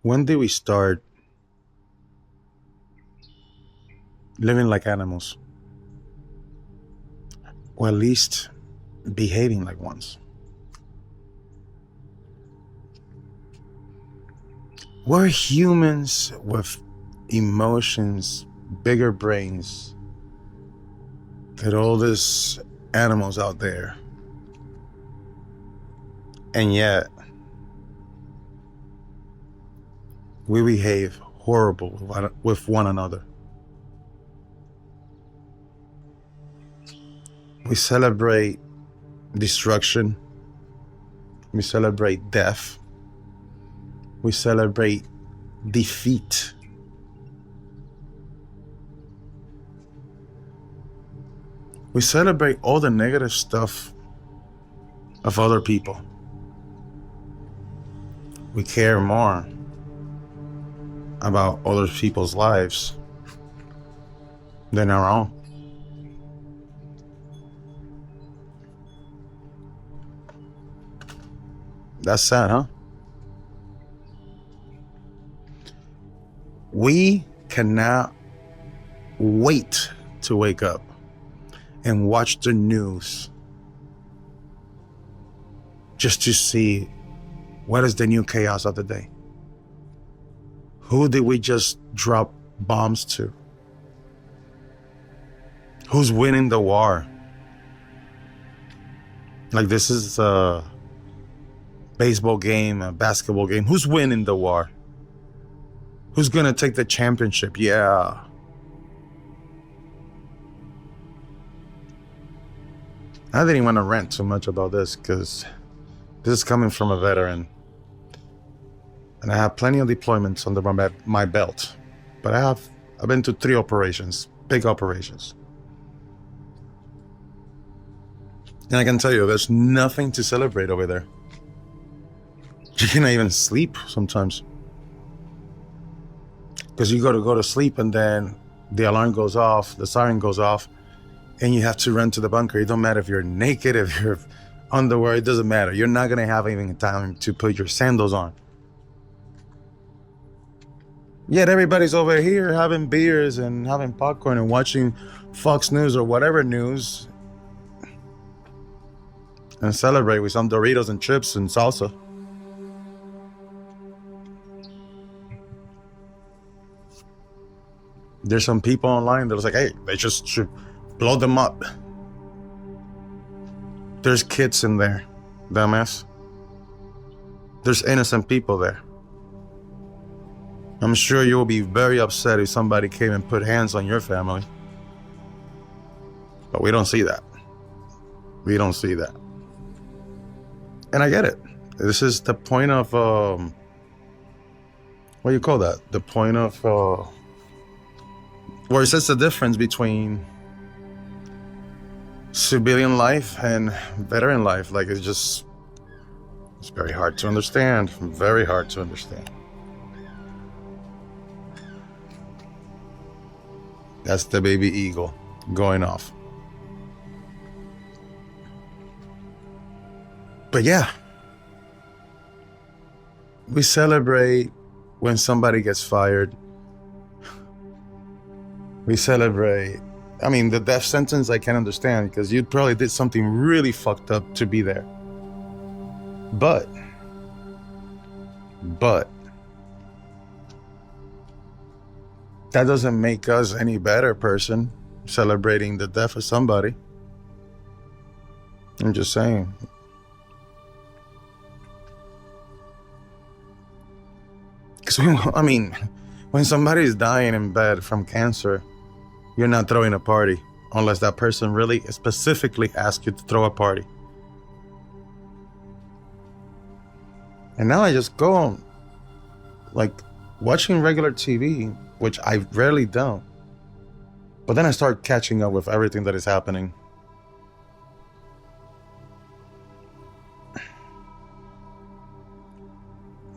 When did we start living like animals? Or at least behaving like ones? We're humans with emotions, bigger brains than all these animals out there. And yet, we behave horrible with one another. We celebrate destruction. We celebrate death. We celebrate defeat. We celebrate all the negative stuff of other people. We care more about other people's lives than our own. That's sad, huh? We cannot wait to wake up and watch the news just to see what is the new chaos of the day. Who did we just drop bombs to? Who's winning the war? Like this is a baseball game, a basketball game. Who's winning the war? Who's gonna take the championship? Yeah. I didn't want to rant too much about this because this is coming from a veteran. And I have plenty of deployments under my belt. But I've been to 3 operations, big operations. And I can tell you, there's nothing to celebrate over there. You cannot even sleep sometimes. Because you go to sleep and then the alarm goes off, the siren goes off, and you have to run to the bunker. It don't matter if you're naked, if you're underwear, it doesn't matter. You're not gonna have even time to put your sandals on. Yet everybody's over here having beers and having popcorn and watching Fox News or whatever news and celebrate with some Doritos and chips and salsa. There's some people online that was like, hey, they just should blow them up. There's kids in there, dumbass. There's innocent people there. I'm sure you will be very upset if somebody came and put hands on your family. But we don't see that. We don't see that. And I get it. This is the point of, what do you call that? The point of, where it says the difference between civilian life and veteran life. Like it's very hard to understand. Very hard to understand. That's the baby eagle going off. But yeah, we celebrate when somebody gets fired. We celebrate. I mean, the death sentence I can understand because you probably did something really fucked up to be there. But that doesn't make us any better person celebrating the death of somebody. I'm just saying. Because, I mean, when somebody is dying in bed from cancer, you're not throwing a party unless that person really specifically asks you to throw a party. And now I just go on, like, watching regular TV, which I rarely don't. But then I start catching up with everything that is happening.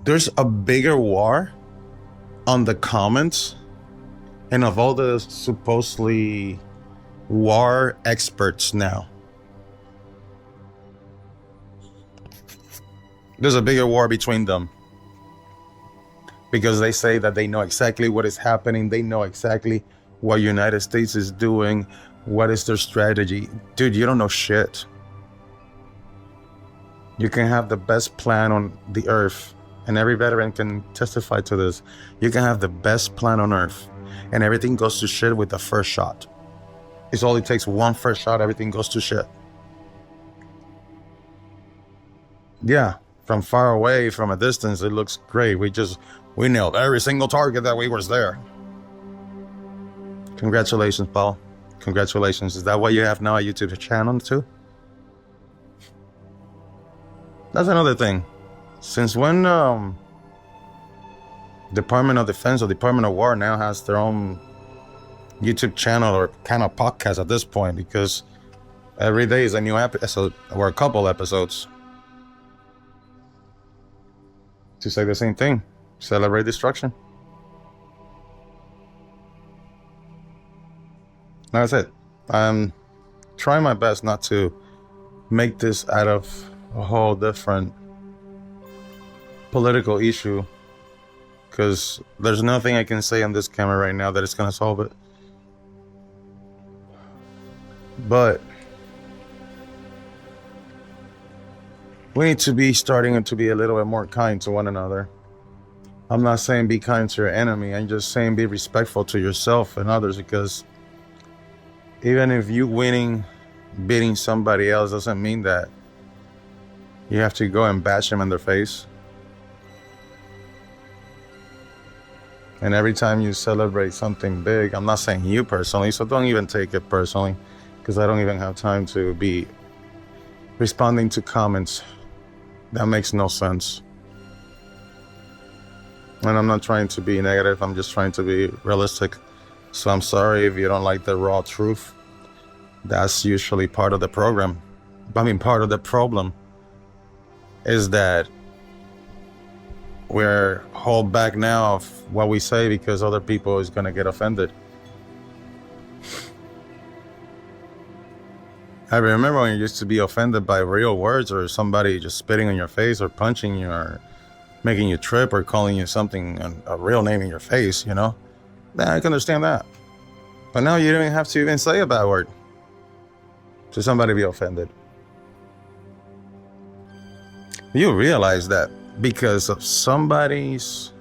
There's a bigger war on the comments and of all the supposedly war experts now. There's a bigger war between them because they say that they know exactly what is happening. They know exactly what United States is doing. What is their strategy? Dude, you don't know shit. You can have the best plan on the earth, and every veteran can testify to this. You can have the best plan on earth, and everything goes to shit with the first shot. It's all it takes, one first shot, everything goes to shit. Yeah, from far away, from a distance, it looks great. We nailed every single target that was there. Congratulations, Paul. Congratulations. Is that what you have now, a YouTube channel too? That's another thing. Since when Department of Defense or Department of War now has their own YouTube channel or kind of podcast at this point, because every day is a new episode or a couple episodes to say the same thing. Celebrate destruction. That's it. I'm trying my best not to make this out of a whole different political issue, because there's nothing I can say on this camera right now that is going to solve it. But we need to be starting to be a little bit more kind to one another. I'm not saying be kind to your enemy. I'm just saying be respectful to yourself and others, because even if you beating somebody else doesn't mean that you have to go and bash them in their face. And every time you celebrate something big, I'm not saying you personally, so don't even take it personally, because I don't even have time to be responding to comments. That makes no sense. And I'm not trying to be negative, I'm just trying to be realistic. So I'm sorry if you don't like the raw truth. That's usually part of the program. Part of the problem is that we're hold back now of what we say because other people is gonna get offended. I remember when you used to be offended by real words, or somebody just spitting on your face or punching you or making you trip or calling you something, a real name in your face, you know? Then I can understand that. But now you don't even have to even say a bad word to somebody be offended. You realize that because of somebody's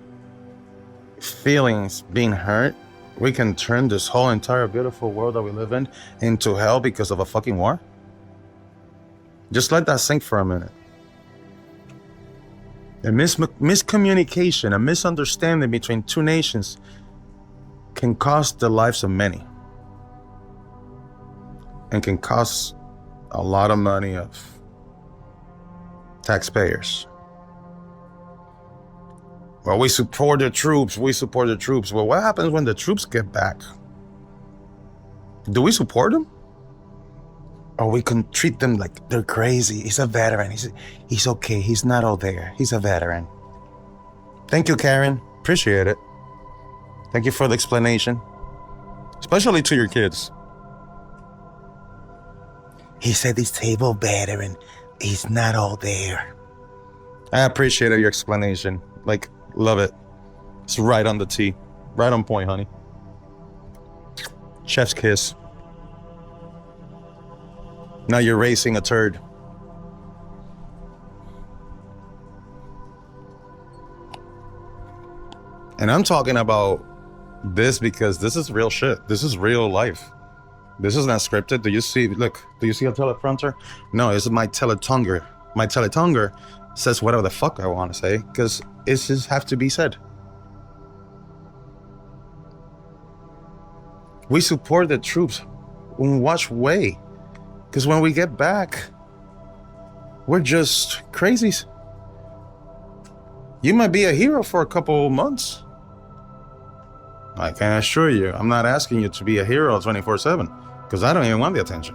feelings being hurt, we can turn this whole entire beautiful world that we live in into hell because of a fucking war? Just let that sink for a minute. A miscommunication, a misunderstanding between two nations can cost the lives of many, and can cost a lot of money of taxpayers. Well, we support the troops. Well, what happens when the troops get back? Do we support them? Or we can treat them like they're crazy? He's a veteran. He's okay. He's not all there. He's a veteran. Thank you, Karen. Appreciate it. Thank you for the explanation. Especially to your kids. He's a disabled veteran. He's not all there. I appreciated your explanation. Love it. It's right on the tee. Right on point, honey. Chef's kiss. Now you're racing a turd. And I'm talking about this because this is real shit. This is real life. This is not scripted. Do you see a teleprompter? No, it's my teletonguer. My teletonguer says whatever the fuck I want to say, because it just have to be said. We support the troops in what way? Because when we get back, we're just crazies. You might be a hero for a couple months. I can assure you, I'm not asking you to be a hero 24/7, because I don't even want the attention.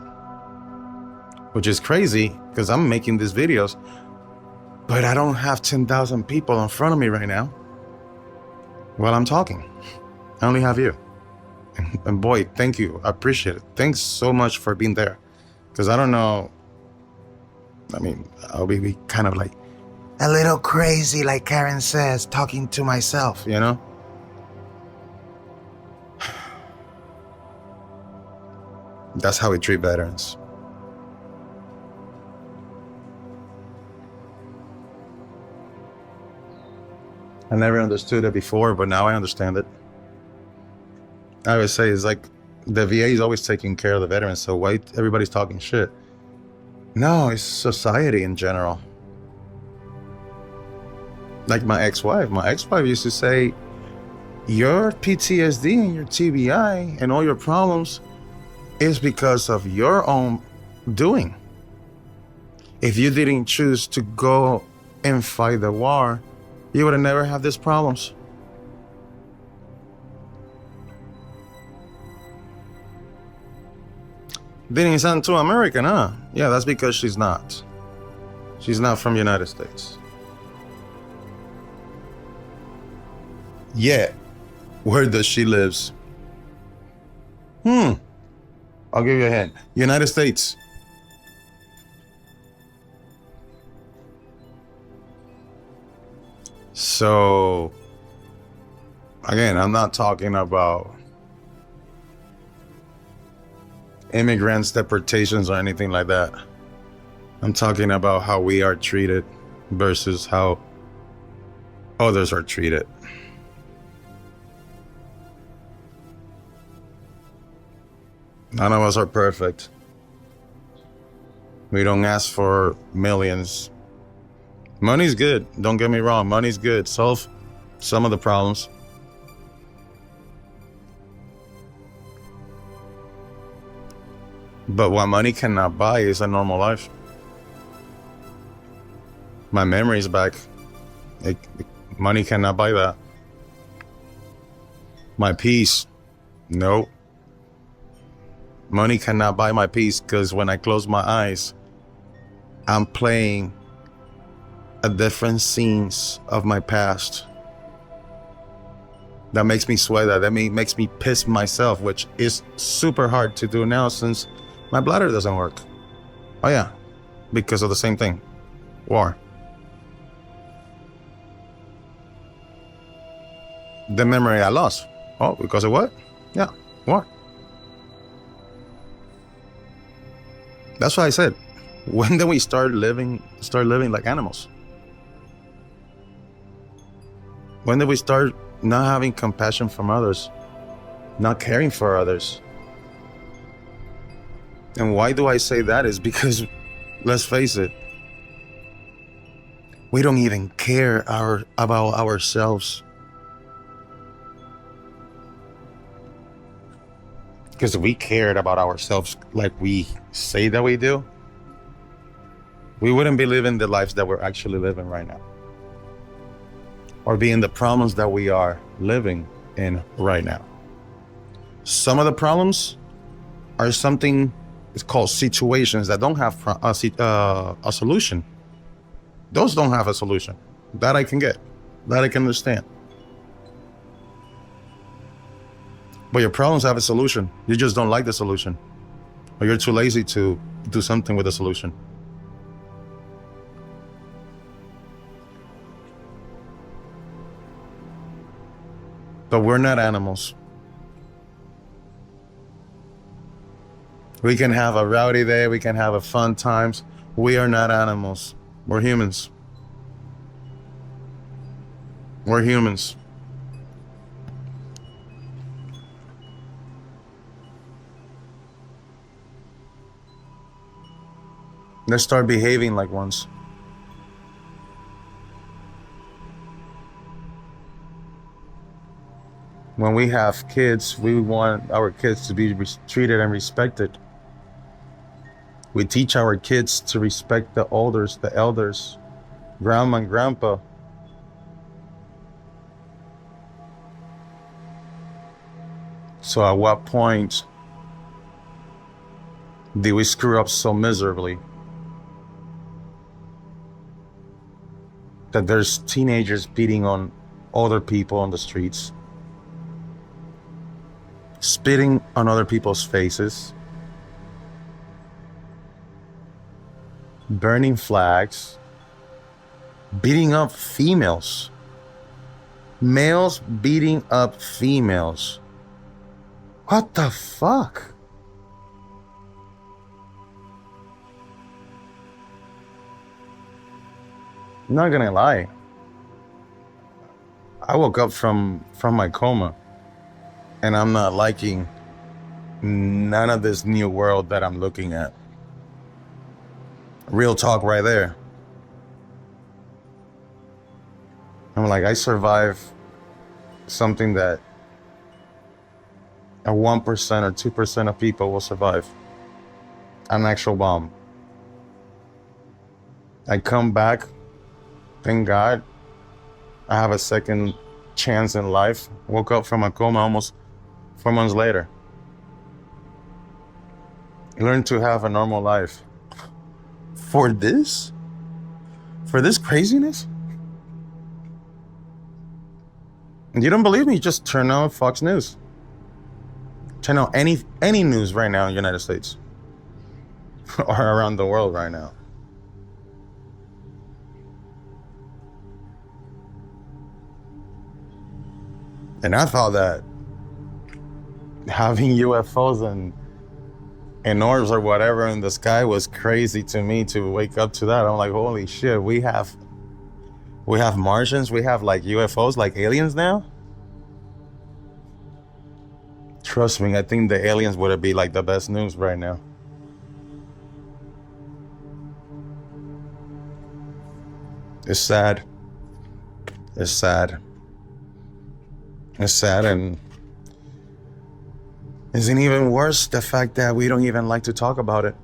Which is crazy, because I'm making these videos, but I don't have 10,000 people in front of me right now while I'm talking. I only have you. And boy, thank you. I appreciate it. Thanks so much for being there. Because I don't know, I'll be kind of like, a little crazy, like Karen says, talking to myself, you know? That's how we treat veterans. I never understood it before, but now I understand it. I always say it's like the VA is always taking care of the veterans, so why everybody's talking shit? No, it's society in general. Like my ex-wife used to say, your PTSD and your TBI and all your problems is because of your own doing. If you didn't choose to go and fight the war, you would have never had these problems. Didn't sound too American, huh? Yeah, that's because she's not. She's not from the United States. Yeah. Where does she lives? I'll give you a hint. United States. So, again, I'm not talking about immigrants, deportations, or anything like that. I'm talking about how we are treated versus how others are treated. None of us are perfect. We don't ask for millions. Money's good, don't get me wrong, money's good. Solve some of the problems. But what money cannot buy is a normal life. My memory's back. Money cannot buy that. My peace, no. Money cannot buy my peace, because when I close my eyes, I'm playing a different scenes of my past. That makes me sweat, that makes me piss myself, which is super hard to do now since my bladder doesn't work. Oh yeah, because of the same thing, war. The memory I lost. Oh, because of what? Yeah, war. That's why I said, when do we start living like animals? When do we start not having compassion from others, not caring for others? And why do I say that is because, let's face it, we don't even care about ourselves. Because if we cared about ourselves like we say that we do, we wouldn't be living the lives that we're actually living right now, or be in the problems that we are living in right now. Some of the problems are something, it's called situations that don't have a solution. Those don't have a solution. That I can get, that I can understand. But your problems have a solution. You just don't like the solution, or you're too lazy to do something with the solution. But we're not animals. We can have a rowdy day, we can have a fun times. We are not animals. We're humans. We're humans. Let's start behaving like ones. When we have kids, we want our kids to be treated and respected. We teach our kids to respect the elders, grandma and grandpa. So at what point did we screw up so miserably that there's teenagers beating on other people on the streets, spitting on other people's faces, burning flags, beating up females. Males beating up females. What the fuck? I'm not gonna lie. I woke up from my coma, and I'm not liking none of this new world that I'm looking at. Real talk right there. I'm like, I survived something that a 1% or 2% of people will survive. An actual bomb. I come back, thank God. I have a second chance in life. Woke up from a coma almost 4 months later. Learned to have a normal life. For this? For this craziness? You don't believe me? Just turn on Fox News. Turn on any news right now in the United States. Or around the world right now. And I thought that having UFOs and orbs or whatever in the sky was crazy to me to wake up to that. I'm like, holy shit, we have Martians, we have like UFOs, like aliens now? Trust me, I think the aliens would be like the best news right now. It's sad. It's sad. It's sad, and isn't even worse the fact that we don't even like to talk about it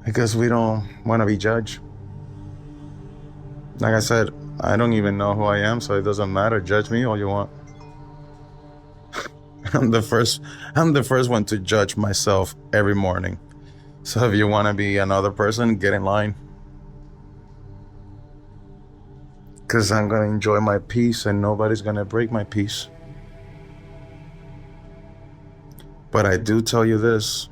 because we don't want to be judged. Like I said, I don't even know who I am, so it doesn't matter. Judge me all you want. I'm the first one to judge myself every morning. So if you want to be another person, get in line. Because I'm going to enjoy my peace and nobody's going to break my peace. But I do tell you this.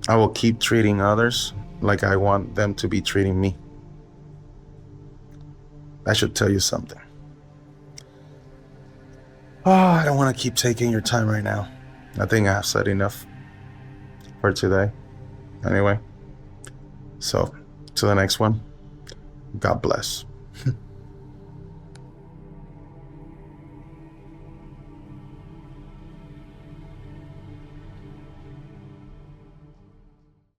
I will keep treating others like I want them to be treating me. That should tell you something. Oh, I don't want to keep taking your time right now. I think I have said enough for today. Anyway, so to the next one. God bless.